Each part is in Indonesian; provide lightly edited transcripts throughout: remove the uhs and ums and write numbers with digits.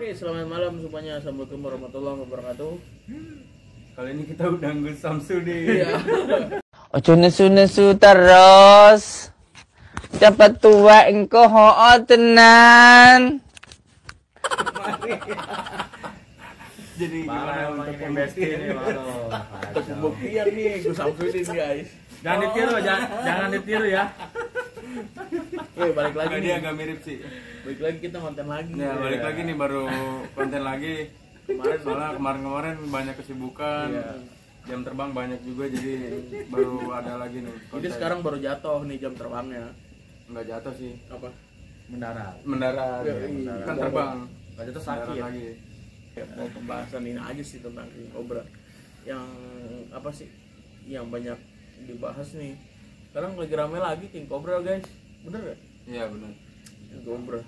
Selamat malam semuanya. Assalamualaikum warahmatullahi wabarakatuh. Kali ini kita udah Gus Samsudin. Iya. Ojo nesu-nesu terus. Dapat tua engko hoo tenan. Jadi gimana untuk pembuktian Untuk pembuktian nih Gus Samsudin guys. Jangan ditiru, jangan ditiru ya. Balik lagi Dia nih. agak mirip sih. Balik lagi kita konten lagi. Ya, balik lagi nih baru konten lagi. Kemarin banyak kesibukan. Iya. Jam terbang banyak juga jadi baru ada lagi nih konten. Jadi sekarang baru jatuh nih jam terbangnya. Enggak jatuh sih. Apa? Mendarat. Ya, Kan terbang. Nggak jatuh Mendarat sakit. lagi. Mau pembahasan ini aja sih tentang King Cobra. Yang apa sih? Yang banyak dibahas nih. Sekarang lagi rame lagi King Cobra guys. Bener gak? Iya benar. King Cobra.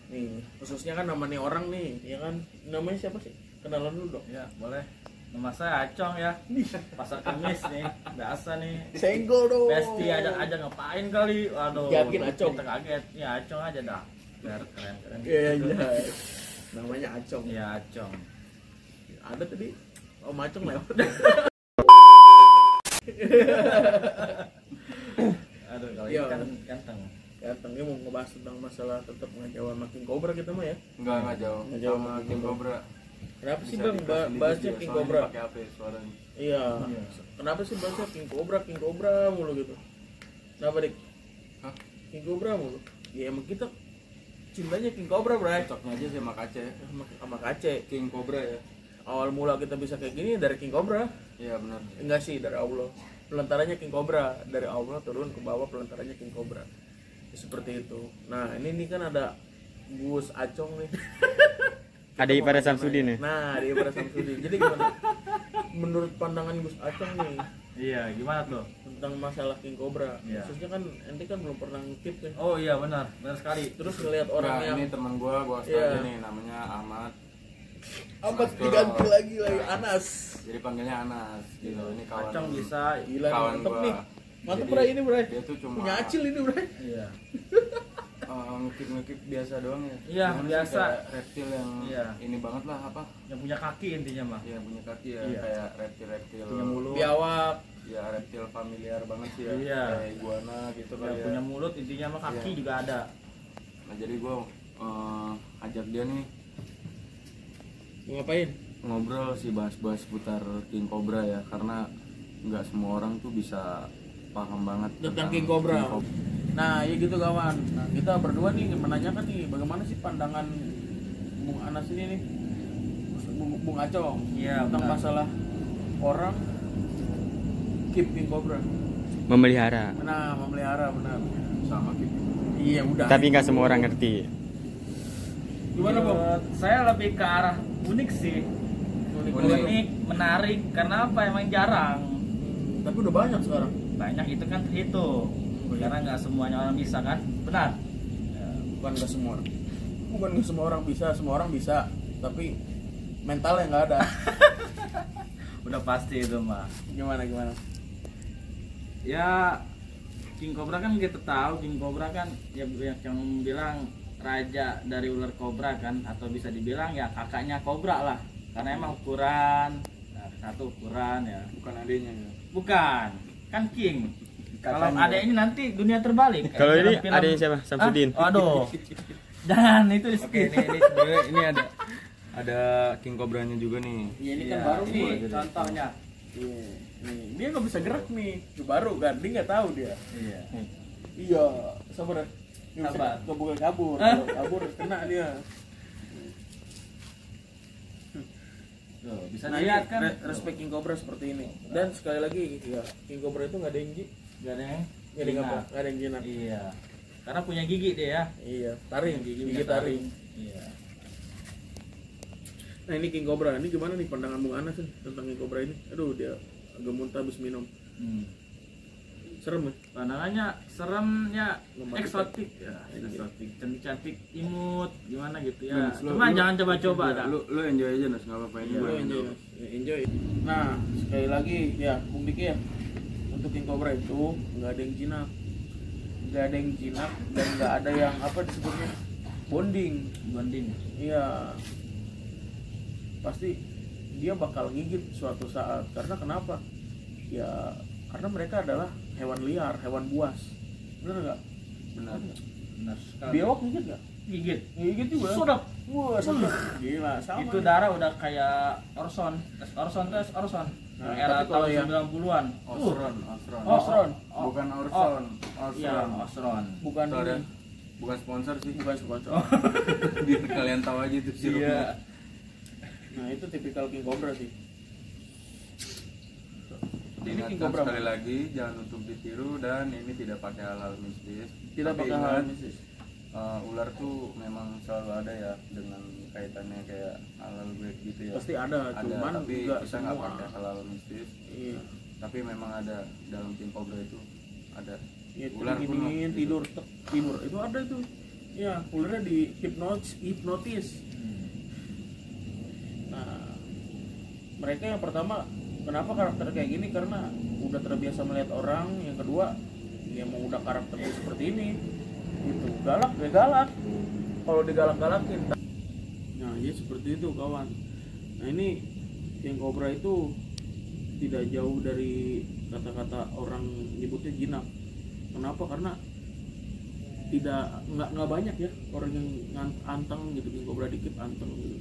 Nih, khususnya kan nama nih orang nih, ya kan? Namanya siapa sih? Kenalan dulu dong. Ya, boleh. Nama saya Acong ya. Pasar Kemis nih. Biasa nih. Senggol dong. Besti aja ngapain kali. Waduh. Yakin Acong? Kita kaget. Ya Acong aja dah. Biar keren. Iya, iya. Namanya Acong. Ya Acong. Ada tadi Om Acong lewat. Aduh, kalau Iya. ini kan ganteng. Ganteng, dia mau ngebahas tentang masalah tetap ngejauh sama King Cobra kita mah ya. Enggak jauh. Nggak jauh Sama sama King Cobra. Kenapa sih Bisa Bang dikasih dikit bahasnya juga, King soalnya Cobra? pakai HP suaranya. Iya. Kenapa sih bahasnya King Cobra mulu gitu? Kenapa Dik? Hah? King Cobra mulu. Ya emang kita cintanya King Cobra, Bray. Cocoknya aja sama Kace. Sama Kace. King Cobra ya. Awal mula kita bisa kayak gini dari King Cobra. Iya benar. Enggak sih, dari Allah. Pelantarannya King Cobra, dari Allah turun ke bawah pelantarannya King Cobra. Ya, seperti itu. Nah, ini kan ada Gus Acong nih. Adik pada Samsudin ya. Nah, dia pada Samsudin. Jadi gimana? Menurut pandangan Gus Acong nih Iya, gimana tuh? tentang masalah King Cobra. Iya. Khususnya kan ente kan belum pernah ngikip kan. Oh iya benar sekali. Terus ngelihat orang Nah, yang ini teman gua kasih Iya. aja nih namanya Ahmad. Ahmad Mas diganti Turo. lagi Anas. Jadi panggilnya Anas gitu. Ini kawan. Acong bisa. Gila, Kawan mantep gua. nih. Mantep Jadi, Bray ini, Bray. Dia tuh cuma Punya acil ini, Bray. Iya. ngekip biasa doang ya. Iya, Cuman sih biasa. kayak reptil yang Iya. ini banget lah apa? Yang punya kaki intinya mah. Ya punya kaki ya Iya. kayak reptil-reptil. Punya mulut. Biawak. Ya reptil familiar banget sih ya. Iya. Kayak iguana gitu Yang kali ya. punya mulut intinya mah kaki Iya. juga ada. Nah jadi gua ajak dia nih Mau ngapain? ngobrol sih bahas-bahas seputar King Cobra ya karena nggak semua orang tuh bisa paham banget Tentang King Cobra. Nah, ya gitu kawan. Nah, kita berdua nih menanyakan nih bagaimana sih pandangan Bung Anas ini nih, Bung Acong, Iya, tentang benar. masalah orang keep King Cobra. Memelihara. Nah, memelihara benar. sama gitu. Iya udah. Tapi nggak semua orang ngerti. Gimana Bang? Saya lebih ke arah unik sih. Unik, menarik. Karena apa? Emang jarang. Tapi udah banyak sekarang. Banyak itu kan terhitung. Karena nggak semuanya orang bisa kan? Benar. Ya, bukan nggak semua orang. Bukan nggak semua orang bisa, semua orang bisa. Tapi mentalnya nggak ada. Udah pasti itu mah. Gimana? Ya King Cobra kan kita tahu King Cobra kan ya yang bilang raja dari ular kobra kan, atau bisa dibilang ya kakaknya kobra lah, karena emang ukuran, nah, satu ukuran ya, Bukan adanya ya. bukan kan King. Kalau Kakaknya. ada ini nanti dunia terbalik. Kalau Kayak ini film-film. adanya siapa? Samsudin. Ah, aduh, jangan itu di Oke ini sebenarnya ini ada King Cobranya juga nih. Iya ini Iya, kan baru ini nih. contohnya. Iya. Nih, dia nggak bisa gerak nih. Itu baru kan, dia nggak tahu dia. Iya. Iya, sabar. Dia bisa Sabar. bukan kabur. Hah? Kalau kabur kena dia. Tuh, bisa Nah, dilihat ini kan. respect King Cobra seperti ini. Dan sekali lagi ya, King Cobra itu nggak ada yang Gak ada yang nggak ada yang apa? jinak. Nggak ada yang jinak. Iya. Karena punya gigi dia ya. Iya, taring, gigi Punya taring. Iya. Nah ini King Cobra, ini gimana nih pandangan Bung Anas nih tentang King Cobra ini? Aduh dia agak muntah habis minum. serem ya. Pandangannya serem ya, Mematikan. eksotik ya, eksotik, cantik-cantik, imut, gimana gitu ya. Mas, Cuma jangan coba-coba dah. Lu enjoy aja Nas, nggak apa-apa ini Iya, gua Lu yang enjoy, dulu. Mas. Ya, enjoy. Nah, sekali lagi ya, Bung Diki ya. Untuk King Cobra itu nggak ada yang jinak, dan nggak ada yang apa disebutnya bonding. Banding. Iya, pasti dia bakal gigit suatu saat. Karena kenapa? Ya, karena mereka adalah hewan liar, hewan buas. Bener nggak? Benar. Benar sekali. Biawak gigit nggak? Gigit. Gigit juga. Sedap. Wah, sedap. Gila, sama. Itu darah udah kayak Orson. Tes Orson. Nah, Era tapi kalau tahun yang 90-an. Osron. Osron. Bukan Orson. Iya, Osron. Osron. Bukan Sorry. ini. Bukan sponsor sih. Bukan sponsor. Biar kalian tahu aja itu sirupnya. Iya. Nah, itu tipikal King Cobra sih. Ini King Ingatkan Cobra. sekali lagi jangan untuk ditiru dan ini tidak pakai hal-hal mistis. Tidak Tapi pakai hal ingat, mistis. ular tuh memang selalu ada ya dengan kaitannya kayak hal-hal weird gitu ya. Pasti ada, cuman tapi juga kita nggak semua. pakai hal-hal mistis. Iya. Tapi memang ada dalam King Cobra itu ada. Ya, Ular pun giniin, gitu. tidur itu ada itu. Ya, ularnya di hipnotis. Nah, mereka yang pertama kenapa karakter kayak gini, karena udah terbiasa melihat orang. Yang kedua, ya mau udah karakternya seperti ini gitu, galak ya galak, kalau digalak-galakin. Nah ya seperti itu kawan. Nah ini King Cobra itu tidak jauh dari kata-kata orang nyebutnya jinak. Kenapa? Karena nggak banyak ya orang yang anteng gitu. King Cobra dikit anteng gitu.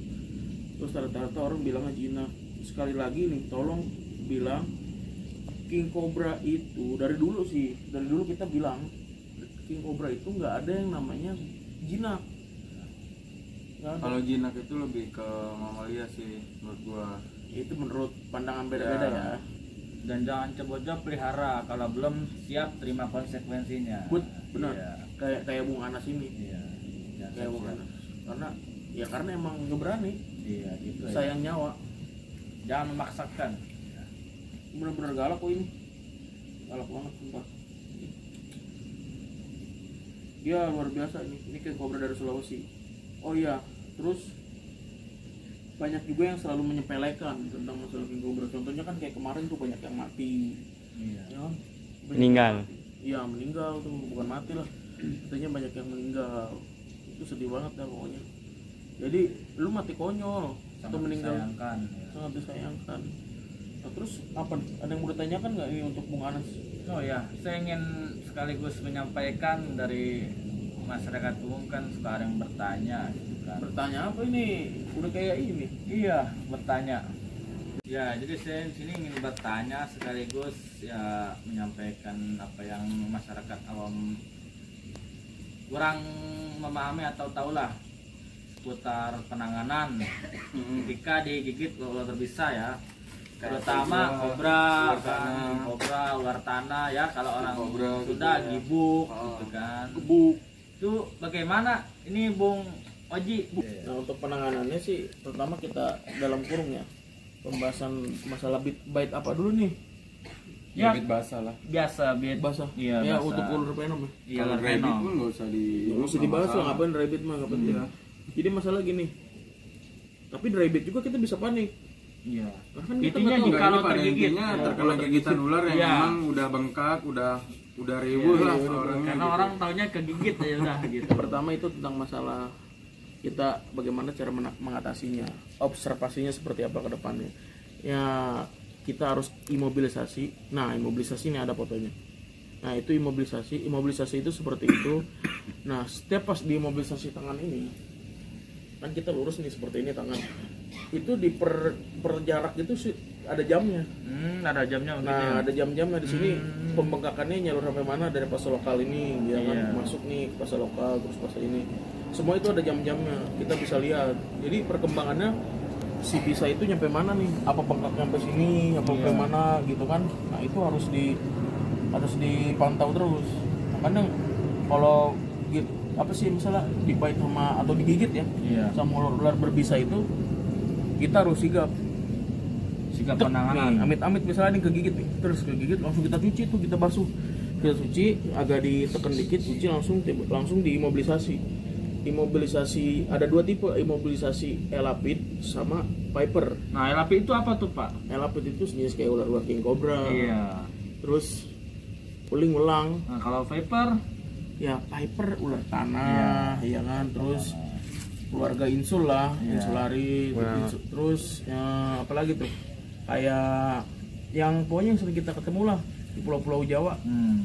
Terus rata-rata orang bilangnya jinak. Sekali lagi nih, tolong bilang King Cobra itu dari dulu kita bilang King Cobra itu nggak ada yang namanya jinak. Nggak ada. Kalau jinak itu lebih ke mamalia sih menurut gua. Itu menurut pandangan beda-beda Ya. ya. Dan jangan coba-coba pelihara kalau belum siap terima konsekuensinya. Benar. Iya. Kayak Bung Anas ini. Iya. Jangan Kayak Bung siap. Anas. Karena emang nggak berani, Iya, gitu ya. sayang nyawa. Jangan memaksakan. Bener-bener galak kok ini. Galak banget sumpah. Ya luar biasa ini King Cobra dari Sulawesi. Oh iya, terus banyak juga yang selalu menyepelekan tentang masalah King Cobra. Contohnya kan kayak kemarin tuh banyak yang mati. Iya. Ya kan? Banyak Meninggal. yang mati. Iya meninggal tuh, bukan mati lah. Katanya banyak yang meninggal. Itu sedih banget dah pokoknya. Jadi lu mati konyol atau Sangat meninggal disayangkan, ya. sangat disayangkan. Nah, terus apa? Ada yang mau ditanyakan nggak ini untuk Bung Anas? Oh ya, saya ingin sekaligus menyampaikan dari masyarakat umum kan suka ada yang bertanya gitu kan. Bertanya apa ini? Udah kayak ini. Iya, bertanya. Ya, jadi saya di sini ingin bertanya sekaligus ya menyampaikan apa yang masyarakat awam kurang memahami atau tahulah seputar penanganan ketika digigit ular berbisa ya. Terutama kobra, ular tanah ya, kalau orang Kobra gitu Sunda ya. gibuk gitu kan. Gebuk. Itu bagaimana ini Bung Oji? Nah untuk penanganannya sih, pertama kita dalam kurung ya, pembahasan masalah bait apa dulu nih? Ya, bit basah lah. Biasa bit Basah. Iya, Ya basah. untuk ular venom ya. Iya, Kalau ular rabbit venom. pun nggak usah di. Nggak usah dibahas lah, ngapain rabbit mah ngapain Iya. dia. Jadi masalah gini. Tapi rabbit juga kita bisa panik. Iya. Karena kan kita Intinya nggak tahu. jika kalau pada tergigit, intinya ya, terkena kalau gigitan ular yang Iya. memang udah bengkak, udah ribuh Iya, lah iya, orangnya. karena gitu. orang taunya kegigit ya udah gitu. Pertama itu tentang masalah kita bagaimana cara mengatasinya, observasinya seperti apa ke depannya. Ya kita harus imobilisasi. Nah imobilisasi ini ada fotonya. Nah itu imobilisasi itu seperti itu. Nah setiap pas diimobilisasi tangan ini, kan kita lurus nih seperti ini tangan. Itu per jarak itu sih ada jamnya. Ada jamnya begitu ya. Nah ada jam-jamnya di sini. Pembengkakannya nyalur sampai mana dari fase lokal ini, ya kan Iya. masuk nih ke fase lokal terus fase ini. Semua itu ada jam-jamnya. Kita bisa lihat. Jadi perkembangannya si bisa itu nyampe mana nih? Apa bengkak nyampe sini? Apa sampai mana gitu kan? Nah itu harus dipantau terus. Makanya kalau gitu apa sih misalnya dibait sama atau digigit ya Iya. sama ular berbisa itu, kita harus sigap. Sikap Tek, penanganan. nih, amit-amit misalnya nih kegigit nih, terus kegigit langsung kita cuci tuh, kita basuh. Kita cuci, agak ditekan dikit, cuci langsung diimobilisasi. Imobilisasi ada 2 tipe, imobilisasi elapid sama Viper. Nah, LAP itu apa tuh, Pak? Elapid itu jenis kayak ular-ular king cobra. Iya. Terus uling welang. Nah, kalau Viper Ya Viper ular tanah, ya kan. Terus keluarga insul lah, insulari. Terus apalagi tuh? Kayak yang pokoknya yang sering kita ketemu lah di pulau-pulau Jawa.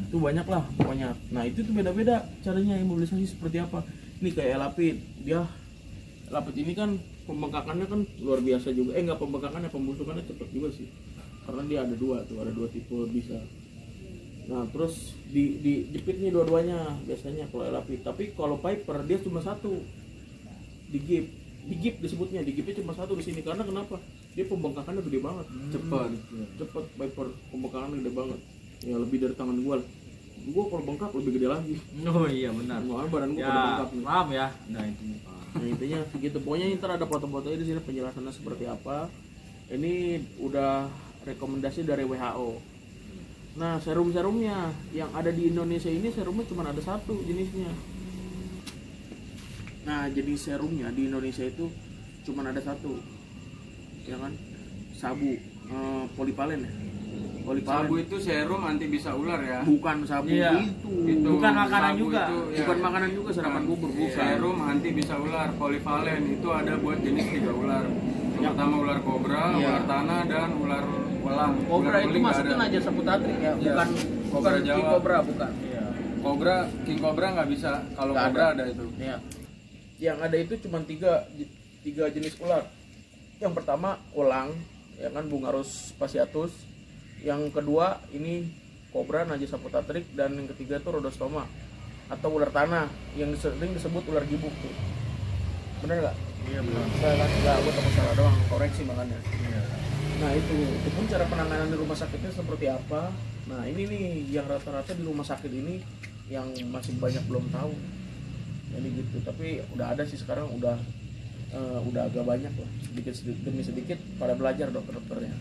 Itu banyak lah pokoknya. Nah, itu tuh beda-beda caranya imobilisasi seperti apa. Ini kayak elapid, elapid ini kan pembengkakannya kan luar biasa juga. Enggak, pembengkakannya, pembusukannya cepet juga sih. Karena dia ada 2 tuh, ada 2 tipe bisa. Nah, terus di jepit nih dua-duanya biasanya kalau elapid. Tapi kalau Viper dia cuma 1. Digip disebutnya, digipnya cuma 1 di sini. Karena kenapa? Dia pembengkakannya gede banget. Cepet Viper pembengkakannya gede banget. Ya lebih dari tangan gua. Gua kalau bengkak lebih gede lagi. Oh iya benar. Soalnya badan gua Ya, pada bengkak nih. paham ya. Nah, itu. Nah, intinya segitu. Pokoknya ntar ada foto-fotonya di sini penjelasannya seperti apa. Ini udah rekomendasi dari WHO. Nah, serum-serumnya yang ada di Indonesia ini serumnya cuma ada 1 jenisnya. Nah, jadi serumnya di Indonesia itu cuma ada 1. Ya kan? Sabu polipalen ya. Sabu itu serum anti bisa ular ya. Bukan sabu Iya. itu. Bukan makanan sabu juga. Bukan makanan juga, serapan bubur bukan. Serum anti bisa ular, polivalen itu ada buat jenis 3 ular. Yang pertama ular kobra, Iya. ular tanah dan ular welang. Kobra Ular itu beling nggak masukin ada. aja Saputatrik ya, Iya. bukan Kobra bukan Jawa. king cobra bukan. Iya. Kobra, king cobra nggak bisa. Kalau Nggak kobra ada. ada itu. Ya. Yang ada itu cuma 3 jenis ular. Yang pertama ulang, ya kan Bungarus fasciatus. Yang kedua ini kobra Najis Saputatrik dan yang ketiga itu Rhodostoma atau ular tanah yang sering disebut ular gibuk tuh. Bener nggak? Iya benar. Nggak, gue takut salah doang, koreksi makanya. Iya. Nah itu pun cara penanganan di rumah sakitnya seperti apa. Nah ini nih yang rata-rata di rumah sakit ini yang masih banyak belum tahu. Jadi gitu, tapi udah ada sih sekarang udah agak banyak lah, sedikit demi sedikit pada belajar dokternya.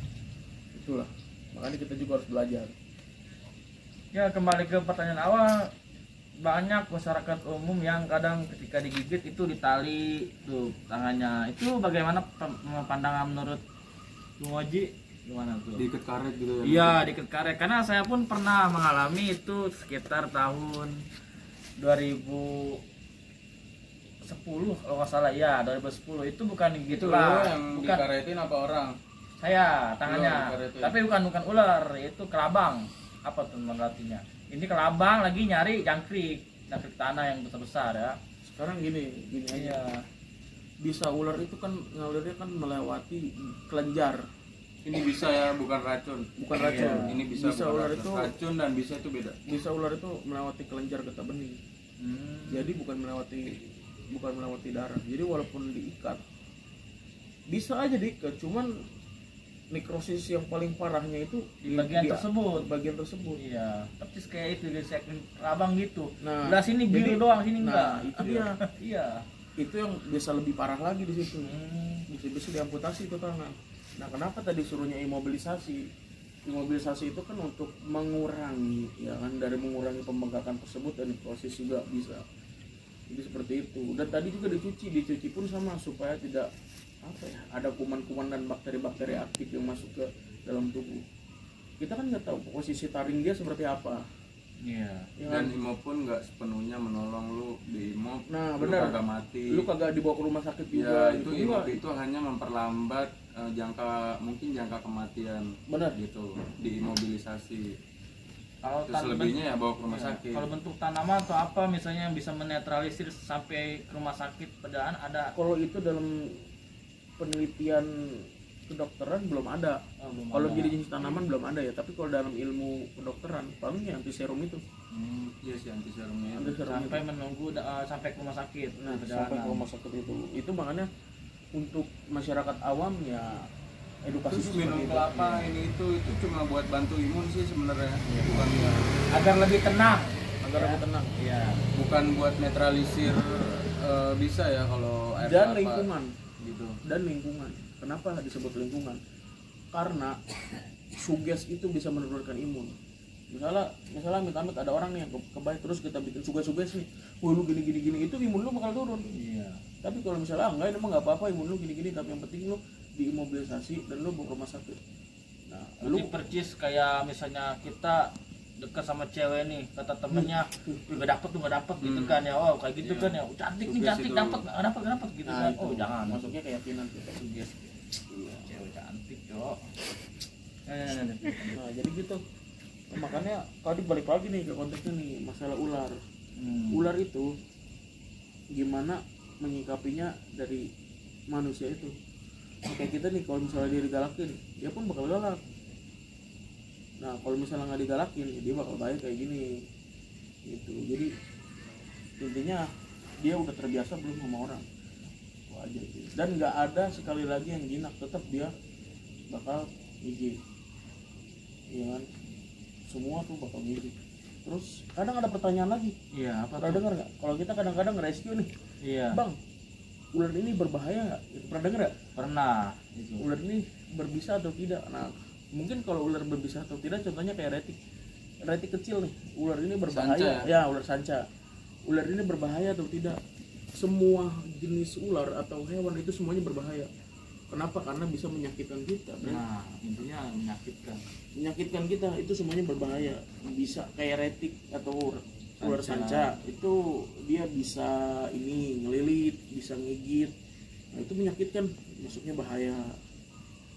Itulah, makanya kita juga harus belajar. Ya, kembali ke pertanyaan awal, banyak masyarakat umum yang kadang ketika digigit itu ditali tuh tangannya. Itu bagaimana pandangan menurut Bung Oji? Gimana tuh? Diikat karet gitu ya. Iya, diikat karet. Karena saya pun pernah mengalami itu sekitar tahun 2010 kalau nggak salah, ya 2010. Itu bukan Itu gitu lo lah, yang bukan dikaretin apa orang? saya tangannya, Ular, dikaretin. tapi bukan ular, itu kelabang. Apa tuh artinya? Ini kelabang lagi nyari jangkrik tanah yang besar-besar ya. Sekarang gini aja. Iya. Bisa ular itu kan ngalirnya kan melewati kelenjar, Ini bisa ya, bukan racun. bukan racun. Ini bisa, Bisa bukan ular racun. itu Racun dan bisa itu beda. bisa ular itu melewati kelenjar getah bening. Jadi bukan melewati darah. Jadi walaupun diikat bisa aja diikat, cuman nekrosis yang paling parahnya itu Di bagian tersebut. bagian tersebut. Iya, persis kayak itu di segmen kelabang gitu. Nah, Nah, sini biru jadi- doang, sini nah, enggak. itu dia. Iya. Itu yang bisa lebih parah lagi di situ. Bisa diamputasi itu tangan. Nah, kenapa tadi suruhnya imobilisasi? Imobilisasi itu kan untuk mengurangi, ya kan, dari mengurangi pembengkakan tersebut dan nekrosis juga bisa. Jadi seperti itu. Dan tadi juga dicuci pun sama supaya tidak ada kuman-kuman dan bakteri-bakteri aktif yang masuk ke dalam tubuh. Kita kan nggak tahu posisi taring dia seperti apa. Iya. Ya kan? Dan IMO pun nggak sepenuhnya menolong lu di IMO. Nah, lu benar. kagak mati. Lu kagak dibawa ke rumah sakit juga. Ya, itu gitu. IMO Iya. itu hanya memperlambat jangka kematian. Benar. Gitu, diimobilisasi. Kalau Terus selebihnya ya bawa ke rumah Iya. sakit. Kalau bentuk tanaman atau apa misalnya yang bisa menetralisir sampai ke rumah sakit, padahal ada. Kalau itu dalam penelitian kedokteran belum ada. Belum Kalau ada. jadi jenis tanaman belum ada ya, tapi kalau dalam ilmu kedokteran paling ya anti serum itu. Iya sih anti serumnya. Anti serum Sampai itu. menunggu sampai ke rumah sakit. Nah, perjalanan. sampai ke rumah sakit itu. Itu makanya untuk masyarakat awam ya edukasi Terus seperti minum itu. kelapa ini itu cuma buat bantu imun sih sebenarnya. Bukan ya, agar lebih tenang. agar lebih tenang. Iya. bukan buat netralisir bisa ya kalau air Dan kelapa lingkungan. gitu. Dan lingkungan. Kenapa disebut lingkungan? Karena suges itu bisa menurunkan imun. misalnya amit-amit ada orang nih yang kebaik, terus kita bikin suges nih, wah lu gini, itu imun lu bakal turun. Iya. Tapi kalau misalnya enggak, ini mah nggak apa-apa, imun lu gini, tapi yang penting lu diimobilisasi dan lu bawa ke rumah sakit. Nah, Lu percis kayak misalnya kita dekat sama cewek nih, kata temennya, nggak dapet gitu kan ya, oh kayak gitu kan ya, cantik nih, cantik dapat nggak dapat gitu kan, itu oh jangan, masuknya keyakinan kita. suges, cewek cantik cok. Nah jadi gitu. Nah, makanya tadi balik lagi nih ke konteksnya nih, masalah ular. Ular itu gimana menyikapinya dari manusia itu. Kayak kita nih, kalau misalnya dia digalakin, dia pun bakal galak. Nah kalau misalnya nggak digalakin, dia bakal baik kayak gini gitu. Jadi intinya dia udah terbiasa belum sama orang, wajar gitu. Dan nggak ada sekali lagi yang jinak, tetap dia bakal gigit, iya kan, semua tuh bakal gigit. Terus kadang ada pertanyaan lagi, Iya, apa pernah tuh? dengar nggak kalau kita kadang-kadang nge-rescue nih, Iya, bang, ular ini berbahaya nggak? Pernah dengar nggak? pernah itu. Ular ini berbisa atau tidak? Nah mungkin kalau ular berbisa atau tidak, contohnya kayak retik kecil nih, ular ini berbahaya. Sanca. Ya, ular sanca, ular ini berbahaya atau tidak? Semua jenis ular atau hewan itu semuanya berbahaya. Kenapa? Karena bisa menyakitkan kita, Bro. Nah, intinya Menyakitkan kita, itu semuanya berbahaya. Bisa kayak retik atau ular sanca, itu dia bisa ini ngelilit, bisa ngigit. Nah, itu menyakitkan, masuknya bahaya.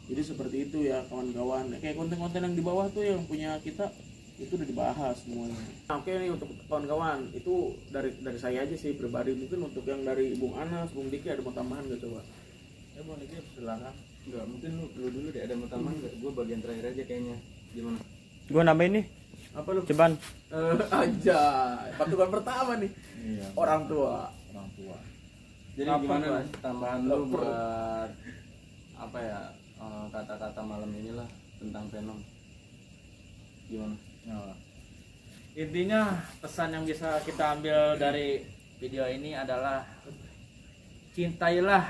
Jadi seperti itu ya kawan-kawan. Kayak konten-konten yang di bawah tuh yang punya kita itu udah dibahas semuanya. Nah, oke nih untuk kawan-kawan, itu dari saya aja sih pribadi. Mungkin untuk yang dari Bung Anas, Bung Diki ada mau tambahan nggak coba? ya mau ini silakan. Enggak, mungkin lu dulu deh, ada mau tambahan nggak? Gue bagian terakhir aja kayaknya. Gimana? Gua nambahin nih, Apa lu? ceban. Aja, patukan pertama nih. Iya, Orang tua. Jadi Apa, gimana Bang? Mas, tambahan lu buat apa ya, kata-kata malam inilah tentang Venom? Gimana? Ya. Intinya pesan yang bisa kita ambil dari video ini adalah cintailah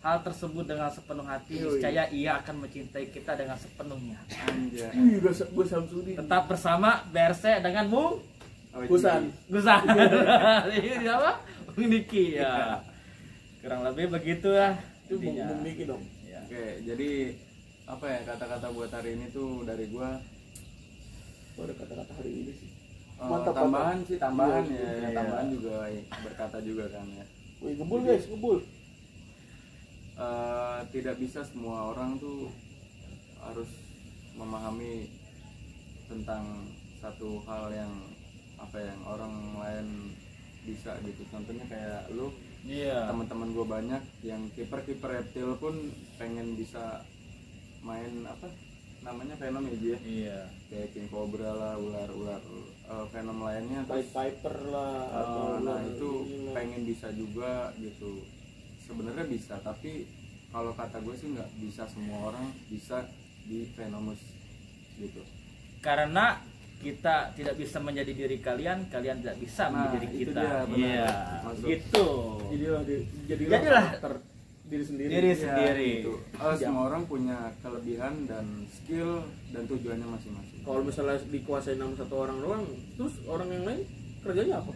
hal tersebut dengan sepenuh hati, niscaya ia akan mencintai kita dengan sepenuhnya. Anjay. Ih, gue Samsudin. Tetap bersama BRC dengan Bung Gusan. Gusan. Ini siapa? Bung Niki ya. Kurang lebih begitu ya. Itu Bung intinya. Diki dong. Ya. Oke, jadi apa ya kata-kata buat hari ini tuh dari gua. Oh, ada kata-kata hari ini sih. Tambahan sih, tambahan Iya, ya, iya. tambahan juga berkata juga kan ya. Wih, ngebul guys, ngebul. Tidak bisa semua orang tuh harus memahami tentang satu hal yang apa yang orang lain bisa gitu. Contohnya kayak lu, Iya. teman-teman gue banyak yang kiper reptil pun pengen bisa main apa namanya Venom ya dia, Iya. kayak King Cobra lah, ular Venom lainnya. Pied Piper lah atau Nah ular itu ini lah. pengen bisa juga gitu. Sebenarnya bisa, tapi kalau kata gue sih nggak bisa semua orang bisa di Venomous gitu. Karena kita tidak bisa menjadi diri kalian, kalian tidak bisa menjadi diri itu kita. dia, benar. Iya. Maksud- Gitu. Jadilah karakter diri sendiri. Diri Ya, sendiri. gitu. Semua orang punya kelebihan dan skill dan tujuannya masing-masing. Kalau misalnya dikuasain sama satu orang doang, terus orang yang lain kerjanya apa?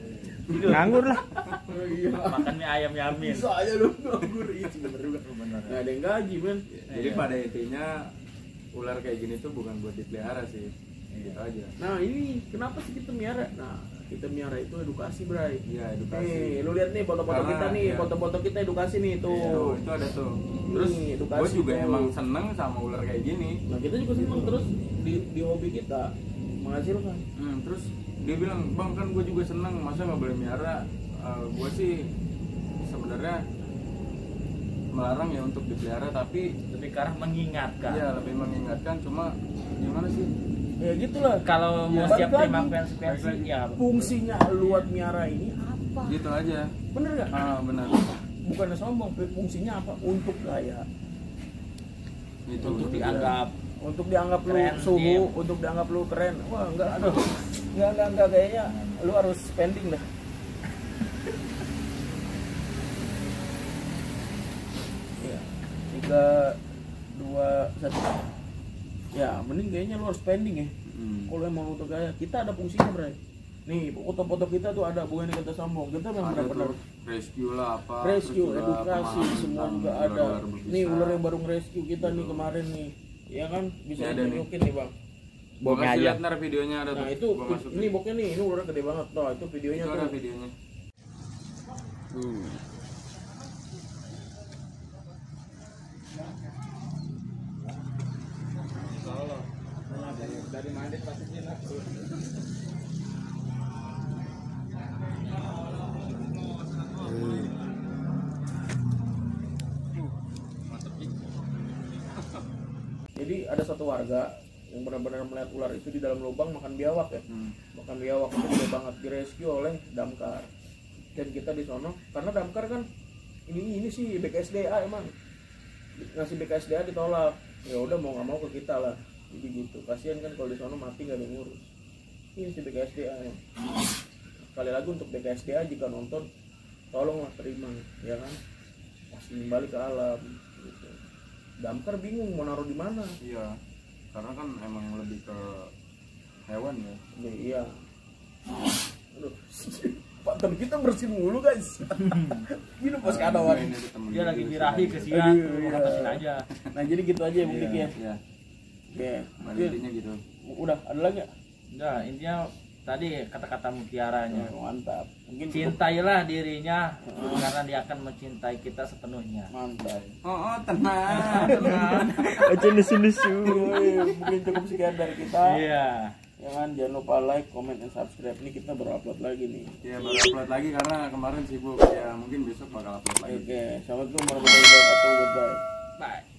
Nganggur lah. Oh, iya. Makan mie ayam yamin. Bisa aja lu nganggur. Iya sih, bener juga. Bener. Nggak ada yang gaji, men. Jadi Iya. pada intinya ular kayak gini tuh bukan buat dipelihara sih. Gitu aja. Nah ini kenapa sih kita miara? Nah kita miara itu edukasi, Bray. Iya, edukasi. Nih, lu lihat nih foto-foto Karena, kita nih, iya. foto-foto kita edukasi nih tuh. Tuh, itu ada tuh. Terus Nih, edukasi gue juga tuh. emang seneng sama ular kayak gini. Nah kita juga seneng terus di hobi kita menghasilkan. Terus dia bilang, bang kan gue juga seneng, masa nggak boleh miara? Gue sih sebenarnya melarang ya untuk dipelihara, tapi Lebih ke arah mengingatkan. ya lebih mengingatkan. Cuma gimana sih? Ya gitulah. Kalau mau Ya, siap balik terima lagi. konsekuensi, ya Fungsinya luat miara ini apa? Gitu aja. Bener nggak? Benar. Bukannya sombong, fungsinya apa? Untuk gaya, Gitu. untuk dianggap untuk dianggap lu Keren, suhu, iya. untuk dianggap lu keren. Wah enggak, aduh, enggak kayaknya lu harus spending dah. Ya, 3, 2, 1. Ya, mending kayaknya lu harus spending ya. Kalau emang lu tergaya, kita ada fungsinya Bray. Nih foto-foto kita tuh ada Bu yang kita sambung, kita memang Ada benar-benar tuh rescue lah apa, rescue, terus juga edukasi, pemahaman semua tentang juga ada. ular berbisa. Nih ular yang baru rescue kita nih kemarin nih, ya kan bisa Ini ada nih. ditunjukin nih Bang. Gua Boknya kasih aja. lihat ntar videonya ada Nah tuh. itu Gua masukin. ini boknya nih, ini ularnya gede banget tuh, itu videonya Itu tuh. ada videonya. Dari Madrid pasti sini. Jadi ada satu warga yang benar-benar melihat ular itu di dalam lubang makan biawak ya. Makan biawak itu gede banget, direscue oleh damkar. Dan kita di sono karena damkar kan ini sih BKSDA emang ngasih BKSDA ditolak. Ya udah mau nggak mau ke kita lah. Jadi gitu. Kasihan kan kalau di sono mati nggak ada yang ngurus. Ini si BKSDA ya. Sekali lagi untuk BKSDA jika nonton tolonglah terima ya kan. Kasih kembali ke alam gitu. Damkar bingung mau naruh di mana. Iya. Karena kan emang lebih ke hewan ya. Iya. Aduh. Pantan kita bersin mulu guys. Gini pas kawan. Ini ada temen Dia gua lagi juga birahi sih. kesian, Aduh, lu iya. batasin aja. Nah jadi gitu aja ya Bung Iya, Dik ya. iya. Oke. Pada intinya gitu. Udah ada lagi nggak? Udah, intinya tadi kata-kata mutiaranya. Mantap. Mungkin cukup. Cintailah dirinya karena dia akan mencintai kita sepenuhnya. Mantap. Oh, tenang. Aja nesu-nesu. Mungkin cukup sekian dari kita. Iya. Jangan lupa like, comment, dan subscribe. Ini kita baru upload lagi nih. Ya baru upload lagi karena kemarin sibuk. Ya mungkin besok bakal upload lagi. Oke. Assalamualaikum warahmatullahi wabarakatuh. Goodbye. Bye.